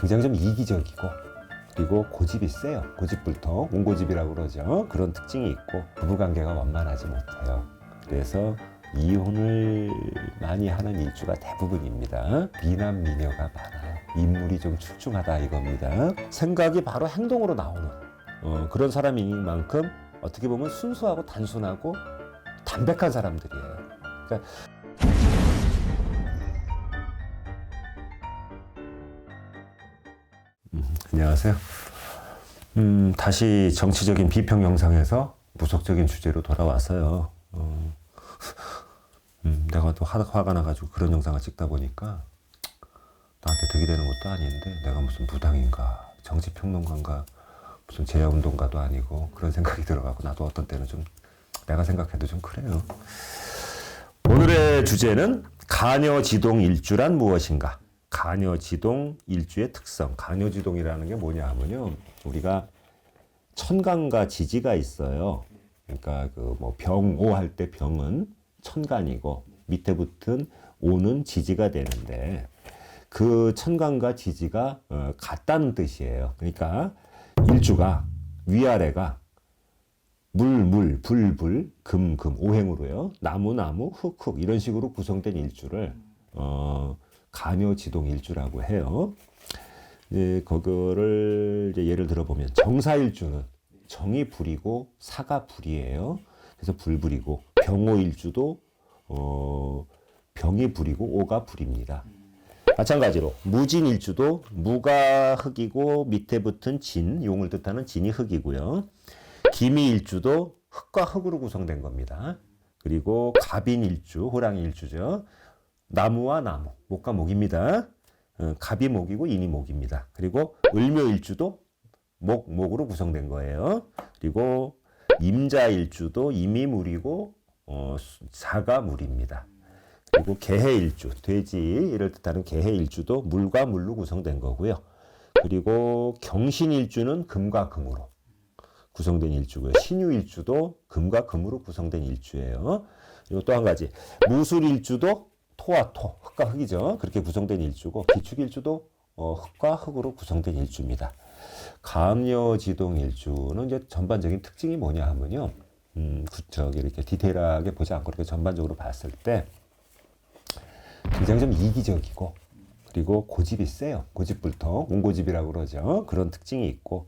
굉장히 좀 이기적이고 그리고 고집이 세요. 고집불통, 온고집이라고 그러죠. 그런 특징이 있고 부부관계가 원만하지 못해요. 그래서 이혼을 많이 하는 일주가 대부분입니다. 미남 미녀가 많아요. 인물이 좀 출중하다 이겁니다. 생각이 바로 행동으로 나오는 그런 사람인 만큼 어떻게 보면 순수하고 단순하고 담백한 사람들이에요. 그러니까 안녕하세요. 다시 정치적인 비평 영상에서 무속적인 주제로 돌아왔어요. 내가 또 화가 나가지고 그런 영상을 찍다 보니까 나한테 득이 되는 것도 아닌데 내가 무슨 무당인가, 정치평론가인가, 무슨 제야운동가도 아니고 그런 생각이 들어가고 나도 어떤 때는 좀 내가 생각해도 좀 그래요. 오늘의 주제는 가녀지동 일주란 무엇인가? 가녀지동 일주의 특성. 가녀지동이라는 게 뭐냐 하면요. 우리가 천간과 지지가 있어요. 그러니까 그 뭐 병오 할 때 병은 천간이고 밑에 붙은 오는 지지가 되는데 그 천간과 지지가 같다는 뜻이에요. 그러니까 일주가 위아래가 물, 불, 금, 오행으로요. 나무, 흙 이런 식으로 구성된 일주를 가녀지동 일주라고 해요. 그거를 이제 예를 들어보면 정사일주는 정이 불이고 사가 불이에요. 그래서 불이고 병오일주도 병이 불이고 오가 불입니다. 마찬가지로 무진일주도 무가 흙이고 밑에 붙은 진, 용을 뜻하는 진이 흙이고요. 기미일주도 흙과 흙으로 구성된 겁니다. 그리고 갑인일주, 호랑이일주죠. 나무와 나무, 목과 목입니다. 갑이 목이고 인이 목입니다. 그리고 을묘일주도 목으로 구성된 거예요. 그리고 임자일주도 임이 물이고 사가 물입니다. 그리고 개해일주, 돼지를 뜻하는 개해일주도 물과 물로 구성된 거고요. 그리고 경신일주는 금과 금으로 구성된 일주고요. 신유일주도 금과 금으로 구성된 일주예요. 그리고 또 한 가지 무술일주도 토와 토, 흙과 흙이죠. 그렇게 구성된 일주고 기축일주도 흙과 흙으로 구성된 일주입니다. 가녀지동 일주는 이제 전반적인 특징이 뭐냐 하면요. 이렇게 디테일하게 보지 않고 이렇게 전반적으로 봤을 때 굉장히 좀 이기적이고 그리고 고집이 세요. 고집불통, 온고집이라고 그러죠. 그런 특징이 있고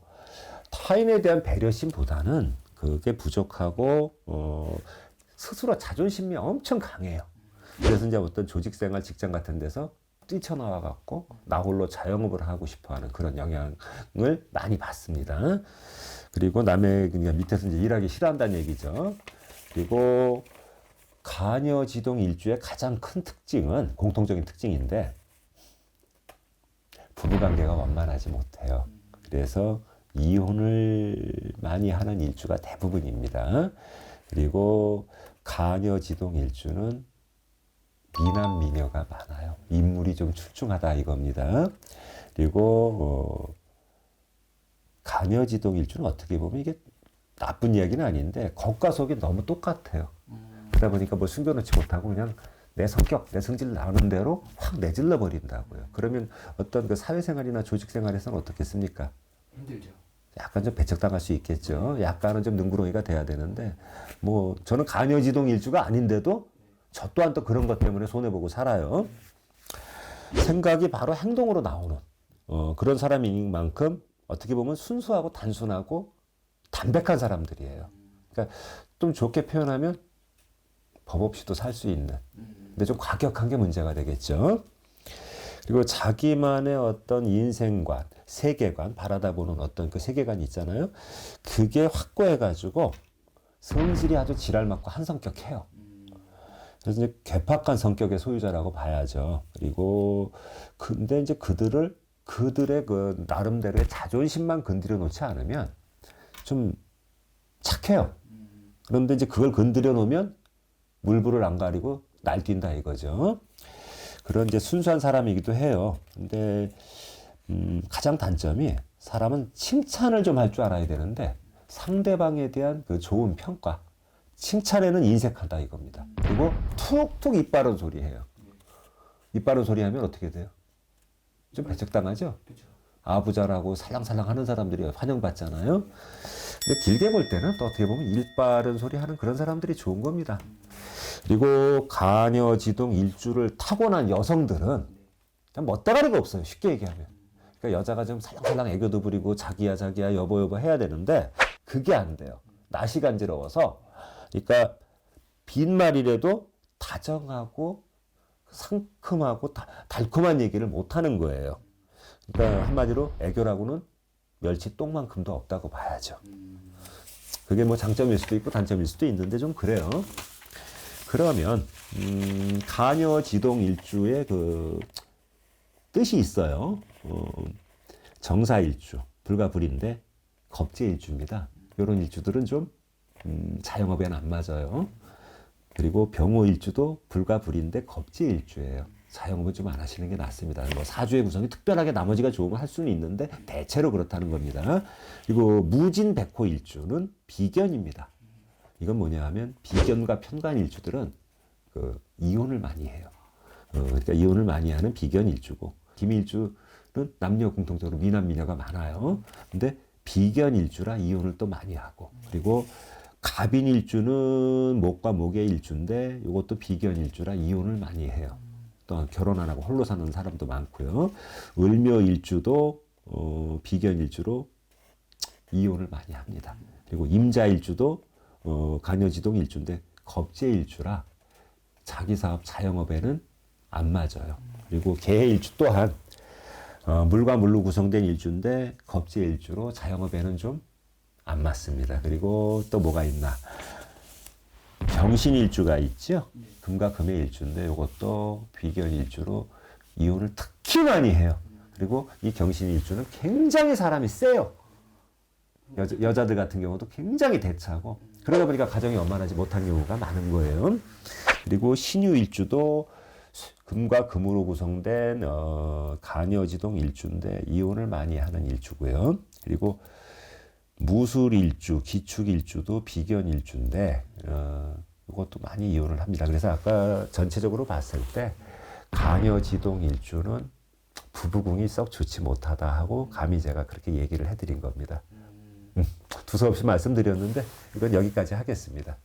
타인에 대한 배려심보다는 그게 부족하고 스스로 자존심이 엄청 강해요. 그래서 이제 어떤 조직생활, 직장 같은 데서 뛰쳐나와 갖고 나 홀로 자영업을 하고 싶어하는 그런 영향을 많이 받습니다. 그리고 남의 그냥 밑에서 이제 일하기 싫어한다는 얘기죠. 그리고 가녀지동 일주의 가장 큰 특징은 공통적인 특징인데 부부관계가 원만하지 못해요. 그래서 이혼을 많이 하는 일주가 대부분입니다. 그리고 가녀지동 일주는 미남 미녀가 많아요. 인물이 좀 출중하다 이겁니다. 그리고 가녀지동 일주는 어떻게 보면 이게 나쁜 이야기는 아닌데 겉과 속이 너무 똑같아요. 그러다 보니까 뭐 숨겨놓지 못하고 그냥 내 성격, 내 성질 나오는 대로 확 내질러 버린다고요. 그러면 어떤 그 사회생활이나 조직생활에서는 어떻겠습니까? 힘들죠. 약간 좀 배척당할 수 있겠죠. 약간은 좀 능구렁이가 돼야 되는데 뭐 저는 가녀지동 일주가 아닌데도 저 또한 또 그런 것 때문에 손해보고 살아요. 생각이 바로 행동으로 나오는 그런 사람인 만큼 어떻게 보면 순수하고 단순하고 담백한 사람들이에요. 그러니까 좀 좋게 표현하면 법 없이도 살 수 있는. 근데 좀 과격한 게 문제가 되겠죠. 그리고 자기만의 어떤 인생관, 세계관, 바라다 보는 어떤 그 세계관이 있잖아요. 그게 확고해가지고 성질이 아주 지랄맞고 한성격해요. 그래서 이제 괴팍한 성격의 소유자라고 봐야죠. 그리고 근데 이제 그들의 그 나름대로의 자존심만 건드려 놓지 않으면 좀 착해요. 그런데 이제 그걸 건드려 놓으면 물불을 안 가리고 날뛴다 이거죠. 그런 이제 순수한 사람이기도 해요. 근데 가장 단점이 사람은 칭찬을 좀 할 줄 알아야 되는데 상대방에 대한 그 좋은 평가, 칭찬에는 인색하다 이겁니다. 그리고 툭툭 입 바른 소리 해요. 입 바른 소리 하면 어떻게 돼요? 좀 배척당하죠? 아부자라고 살랑살랑 하는 사람들이 환영받잖아요. 근데 길게 볼 때는 또 어떻게 보면 일바른 소리 하는 그런 사람들이 좋은 겁니다. 그리고 가녀지동 일주를 타고난 여성들은 그냥 멋대가리가 없어요. 쉽게 얘기하면. 그러니까 여자가 좀 살랑살랑 애교도 부리고 자기야 여보 여보 해야 되는데 그게 안 돼요. 낯이 간지러워서. 그러니까 빈말이라도 다정하고 상큼하고 달콤한 얘기를 못하는 거예요. 그러니까 한마디로 애교라고는 멸치 똥만큼도 없다고 봐야죠. 그게 뭐 장점일 수도 있고 단점일 수도 있는데 좀 그래요. 그러면 가녀지동 일주의 그 뜻이 있어요. 정사일주, 불가불인데 겁재일주입니다. 이런 일주들은 좀 자영업에는 안 맞아요. 그리고 병호일주도 불가불인데 겁재일주예요. 자영업은 좀 안 하시는 게 낫습니다. 뭐 사주의 구성이 특별하게 나머지가 좋으면 할 수는 있는데 대체로 그렇다는 겁니다. 그리고 무진백호일주는 비견입니다. 이건 뭐냐 하면 비견과 편관일주들은 그 이혼을 많이 해요. 그러니까 이혼을 많이 하는 비견일주고 김일주는 남녀 공통적으로 미남 미녀가 많아요. 근데 비견일주라 이혼을 또 많이 하고 그리고 갑인일주는 목과 목의 일주인데 이것도 비견일주라 이혼을 많이 해요. 또 결혼 안 하고 홀로 사는 사람도 많고요. 을묘일주도 비견일주로 이혼을 많이 합니다. 그리고 임자일주도 가녀지동 일주인데 겁재일주라 자기 사업 자영업에는 안 맞아요. 그리고 개해일주 또한 물과 물로 구성된 일주인데 겁재일주로 자영업에는 좀 안 맞습니다. 그리고 또 뭐가 있나? 병신일주가 있죠. 금과 금의 일주인데 이것도 비견일주로 이혼을 특히 많이 해요. 그리고 이 경신일주는 굉장히 사람이 세요. 여자들 같은 경우도 굉장히 대차고 그러다 보니까 가정이 원만하지 못한 경우가 많은 거예요. 그리고 신유일주도 금과 금으로 구성된 가녀지동 일주인데 이혼을 많이 하는 일주고요. 그리고 무술일주, 기축일주도 비견일주인데 이것도 많이 이혼을 합니다. 그래서 아까 전체적으로 봤을 때 가녀지동 일주는 부부궁이 썩 좋지 못하다 하고 감히 제가 그렇게 얘기를 해드린 겁니다. 두서없이 말씀드렸는데 이건 여기까지 하겠습니다.